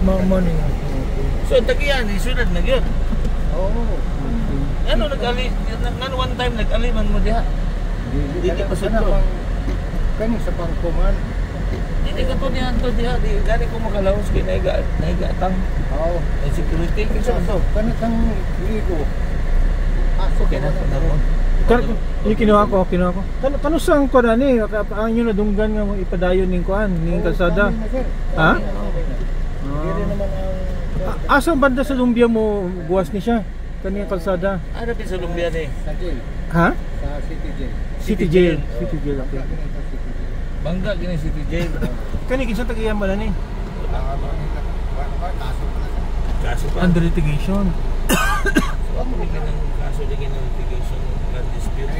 Morning. So tagiyan isunod na gyud. Oo. Ano nag-ali nan one time nag-aliman mo diha. Dili pa sudto. Kani sa bangkuman. Dili ka to niyan to diha, di gani ko makalaos kay naiga tang. Oo. Ay security kinsa man to. Kani tang ligo. Pasok Okay na po. Kinuha ko. Kano sang ko na ni, ang yun na dunggan nga ipadayon ning kuan, ning kalsada. Ha? Diri naman ang Asa banda sa Lumbia mo buwas ni siya? Kani ang kalsada. Ano pa sa Lumbia ni? sa jail. Ha? Sa City Jail. City Jail. City Jail, okay. Bangga gini City Jail. Kani kinsa tagiyan ba ni? Kaso pa. Under litigation. So ako ni kanang kaso di kinang litigation na dispute.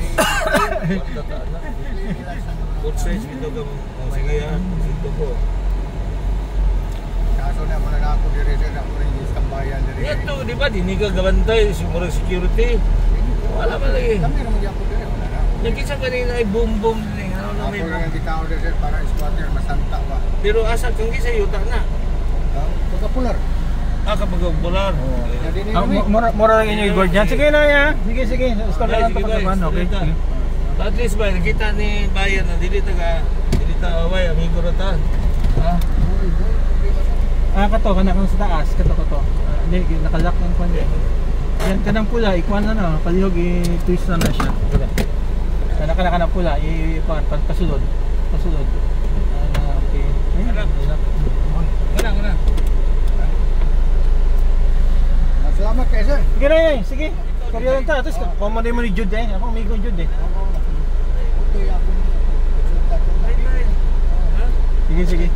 Both sides ito ka sige ha, ito ko. Kaso na mo na ako diri sa ako ring istambayan diri. Ito, di ba, di ka gabantay, siguro security. Wala man lagi. Kami naman gyapon diri wala na. Nagkisa kanina ay boom-boom din. Ano na Ako may ring gitaw diri para squatter masanta ba. pero asa kang gisa yuta na. Pagkapular. Kapag bular. Mura lang inyo i-board yan. Sige na ya. Sige. Start na lang Sige, pagkaman. boys. Okay. Sige. Sige. At least ba, nakita ni Bayan na dili away, amigo ra ta. Kato, kanang sa taas. Kato. Hindi, nakalock ng kwan yan. Yan, kanang pula, ikuan na na. Palihog, i-twist na na siya. Kanang pula, ikuan, pasulod. Okay. Wala. Salamat kay sir. Sige na yan, sige. Karya lang ta. Tapos, pamaday mo ni Jude eh. Ako, amigo ni Jude eh. Utoy ako. Sige.